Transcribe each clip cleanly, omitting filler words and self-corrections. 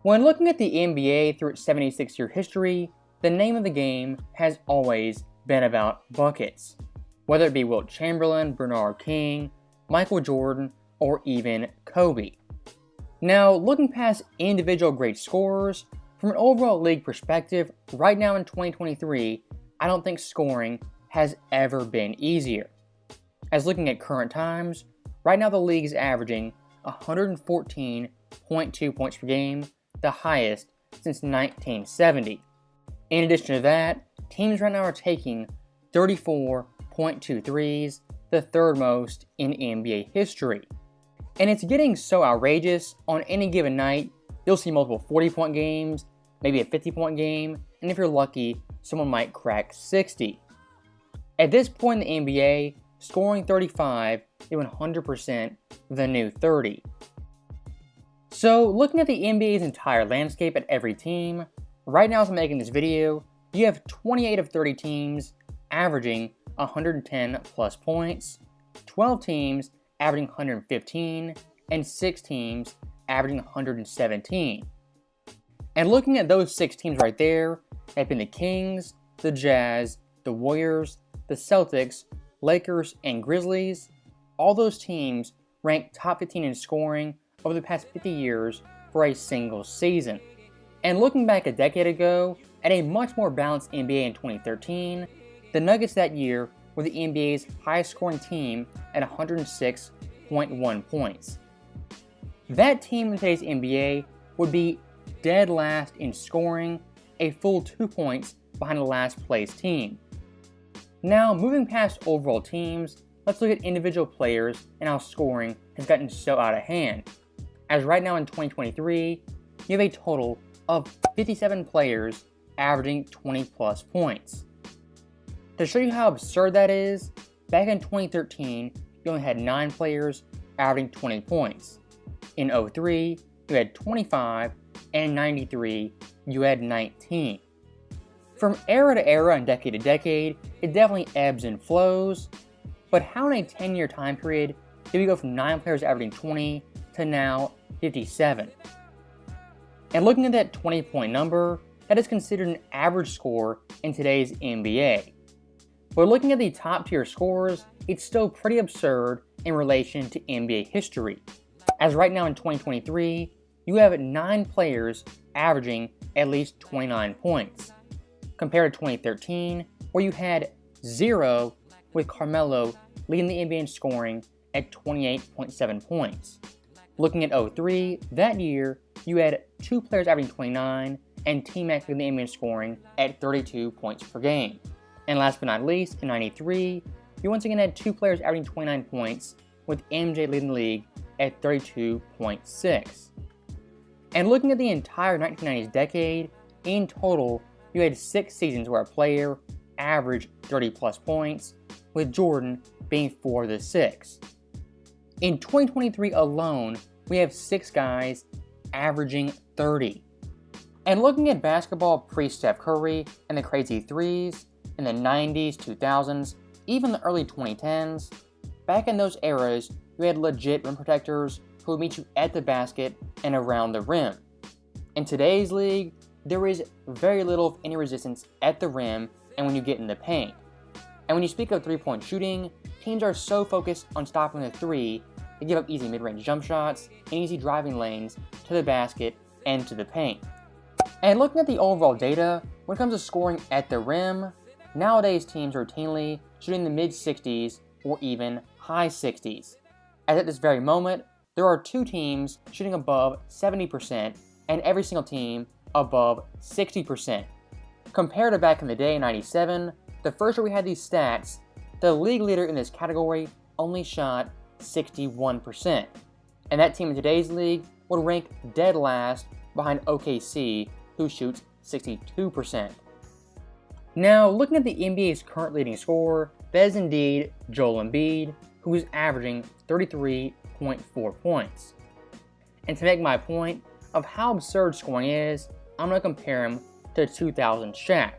When looking at the NBA through its 76-year history, the name of the game has always been about buckets. Whether it be Wilt Chamberlain, Bernard King, Michael Jordan, or even Kobe. Now, looking past individual great scorers, from an overall league perspective, right now in 2023, I don't think scoring has ever been easier. As looking at current times, right now the league is averaging 114.2 points per game, the highest since 1970. In addition to that, teams right now are taking 34.2 threes, the third most in NBA history. And it's getting so outrageous, on any given night, you'll see multiple 40-point games, maybe a 50-point game, and if you're lucky, someone might crack 60. At this point in the NBA, scoring 35 is 100% the new 30. So, looking at the NBA's entire landscape at every team, right now as I'm making this video, you have 28 of 30 teams averaging 110 plus points, 12 teams averaging 115, and 6 teams averaging 117. And looking at those 6 teams right there, they've been the Kings, the Jazz, the Warriors, the Celtics, Lakers, and Grizzlies. All those teams rank top 15 in scoring over the past 50 years for a single season. And looking back a decade ago, at a much more balanced NBA in 2013, the Nuggets that year were the NBA's highest scoring team at 106.1 points. That team in today's NBA would be dead last in scoring, a full 2 points behind the last place team. Now, moving past overall teams, let's look at individual players and how scoring has gotten so out of hand. As right now in 2023, you have a total of 57 players averaging 20 plus points. To show you how absurd that is, back in 2013, you only had 9 players averaging 20 points. In 03, you had 25, and in 93, you had 19. From era to era and decade to decade, it definitely ebbs and flows, but how in a 10-year time period did we go from 9 players averaging 20 to now 57? And looking at that 20-point number, that is considered an average score in today's NBA. But looking at the top tier scores, it's still pretty absurd in relation to NBA history. As right now in 2023, you have 9 players averaging at least 29 points, compared to 2013, where you had 0, with Carmelo leading the NBA in scoring at 28.7 points. Looking at 03, that year, you had 2 players averaging 29, and T-Mac leading the NBA in scoring at 32 points per game. And last but not least, in 93, you once again had 2 players averaging 29 points, with MJ leading the league at 32.6. And looking at the entire 1990s decade, in total, you had 6 seasons where a player averaged 30 plus points, with Jordan being 4 of the 6. In 2023 alone, we have 6 guys averaging 30. And looking at basketball pre-Steph Curry and the crazy threes in the 90s, 2000s, even the early 2010s, back in those eras, you had legit rim protectors who would meet you at the basket and around the rim. In today's league, there is very little of any resistance at the rim and when you get in the paint. And when you speak of three-point shooting, teams are so focused on stopping the three, they give up easy mid-range jump shots and easy driving lanes to the basket and to the paint. And looking at the overall data, when it comes to scoring at the rim, nowadays teams are routinely shooting the mid-60s or even high 60s. As at this very moment, there are 2 teams shooting above 70% and every single team above 60%. Compared to back in the day in 97, the first year we had these stats, the league leader in this category only shot 61%. And that team in today's league would rank dead last behind OKC, who shoots 62%. Now, looking at the NBA's current leading scorer, that is indeed Joel Embiid, who is averaging 33.4 points. And to make my point of how absurd scoring is, I'm going to compare him to 2000 Shaq.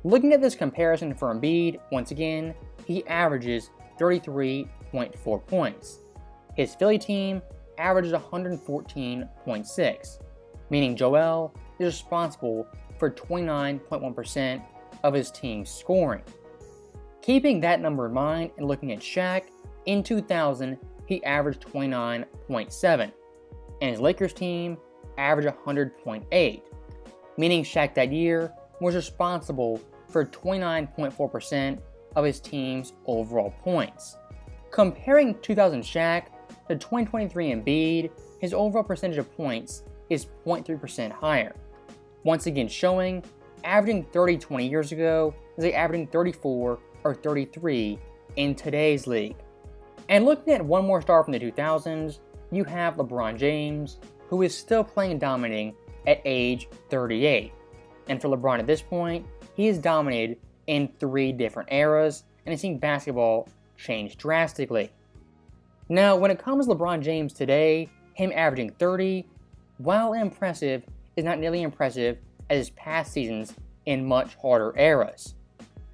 Looking at this comparison for Embiid, once again, he averages 33.4 points. His Philly team averages 114.6. meaning Joel is responsible for 29.1% of his team's scoring. Keeping that number in mind and looking at Shaq, in 2000 he averaged 29.7, and his Lakers team averaged 100.8, meaning Shaq that year was responsible for 29.4% of his team's overall points. Comparing 2000 Shaq to 2023 Embiid, his overall percentage of points is 0.3% higher, once again showing averaging 30 20 years ago is like averaging 34 or 33 in today's league. And looking at one more star from the 2000s, you have LeBron James, who is still playing and dominating at age 38. And for LeBron at this point, he is dominated in 3 different eras and has seen basketball change drastically. Now, when it comes to LeBron James today, him averaging 30, while impressive, is not nearly impressive as his past seasons in much harder eras.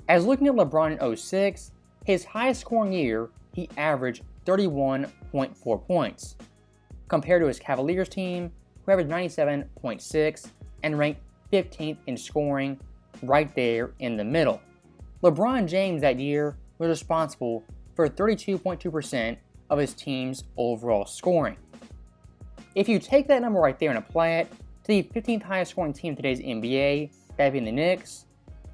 As looking at LeBron in 06, his highest scoring year, he averaged 31.4 points, compared to his Cavaliers team, who averaged 97.6 and ranked 15th in scoring, right there in the middle. LeBron James that year was responsible for 32.2% of his team's overall scoring. If you take that number right there and apply it to the 15th highest scoring team in today's NBA, that being the Knicks,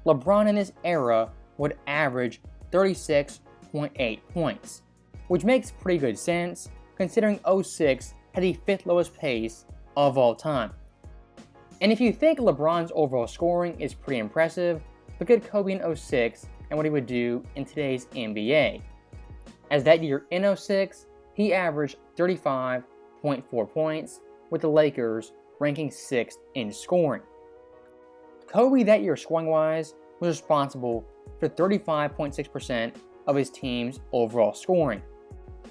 LeBron in this era would average 36.8 points, which makes pretty good sense considering 06 had the 5th lowest pace of all time. And if you think LeBron's overall scoring is pretty impressive, look at Kobe in 06 and what he would do in today's NBA. As that year in 06, he averaged 35.4 points, with the Lakers ranking 6th in scoring. Kobe that year scoring-wise was responsible for 35.6% of his team's overall scoring.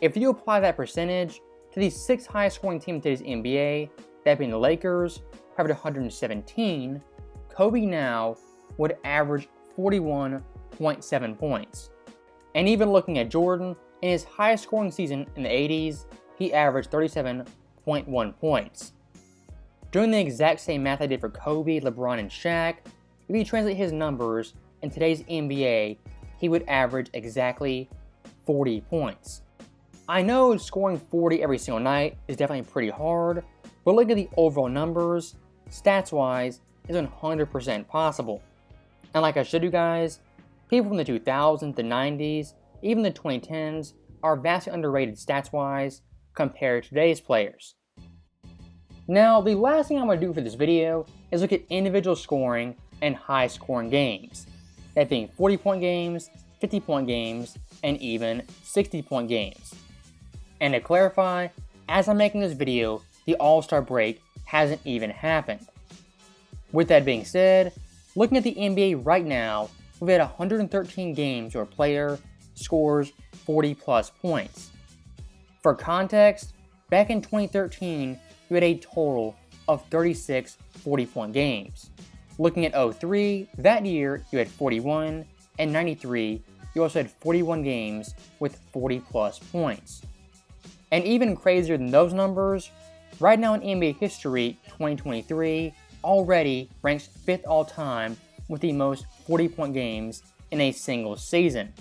If you apply that percentage to the 6th highest scoring team in today's NBA, that being the Lakers, who averaged 117, Kobe now would average 41.7 points. And even looking at Jordan, in his highest scoring season in the 80s, he averaged 37.1 points. Doing the exact same math I did for Kobe, LeBron, and Shaq, if you translate his numbers in today's NBA, he would average exactly 40 points. I know scoring 40 every single night is definitely pretty hard, but look at the overall numbers, stats-wise, is 100% possible. And like I showed you guys, people from the 2000s, the 90s, even the 2010s are vastly underrated stats-wise compared to today's players. Now, the last thing I'm going to do for this video is look at individual scoring and high-scoring games, that being 40-point games, 50-point games, and even 60-point games. And to clarify, as I'm making this video, the All-Star break hasn't even happened. With that being said, looking at the NBA right now, we've had 113 games where a player scores 40-plus points. For context, back in 2013, you had a total of 36 40-point games. Looking at 03, that year you had 41, and 93, you also had 41 games with 40-plus points. And even crazier than those numbers, right now in NBA history, 2023 already ranks 5th all-time with the most 40-point games in a single season.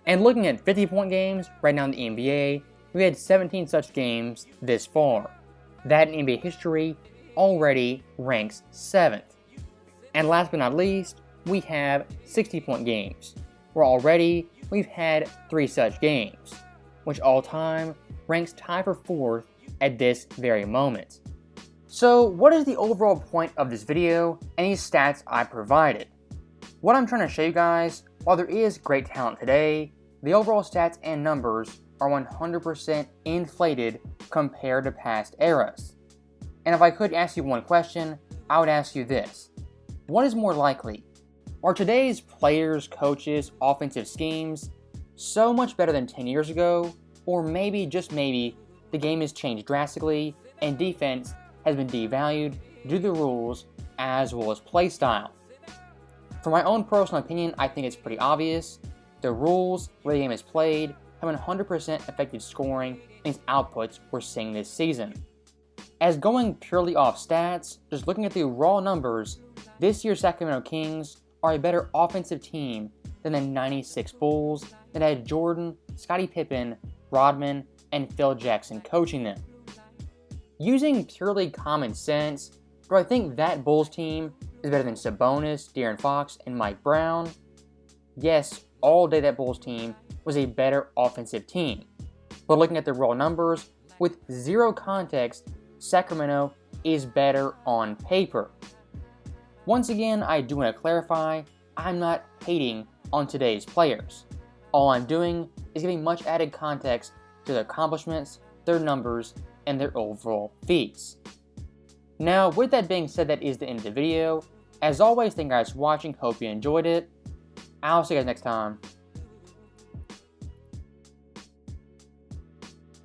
And looking at 50-point games right now in the NBA, we had 17 such games this far. That in NBA history already ranks 7th. And last but not least, we have 60-point games, where already we've had 3 such games, which all time ranks tied for 4th at this very moment. So what is the overall point of this video and these stats I provided? What I'm trying to show you guys, while there is great talent today, the overall stats and numbers are 100% inflated compared to past eras. And if I could ask you one question, I would ask you this. What is more likely? Are today's players, coaches, offensive schemes so much better than 10 years ago? Or maybe, just maybe, the game has changed drastically and defense has been devalued due to the rules as well as play style? For my own personal opinion, I think it's pretty obvious. The rules where the game is played have 100% affected scoring and its outputs we're seeing this season. As going purely off stats, just looking at the raw numbers, this year's Sacramento Kings are a better offensive team than the 96 Bulls that had Jordan, Scottie Pippen, Rodman, and Phil Jackson coaching them. Using purely common sense, do I think that Bulls team is better than Sabonis, De'Aaron Fox, and Mike Brown? Yes, all day that Bulls team was a better offensive team. But looking at the raw numbers, with zero context, Sacramento is better on paper. Once again, I do want to clarify, I'm not hating on today's players. All I'm doing is giving much added context to their accomplishments, their numbers, and their overall feats. Now, with that being said, that is the end of the video. As always, thank you guys for watching, hope you enjoyed it. I'll see you guys next time.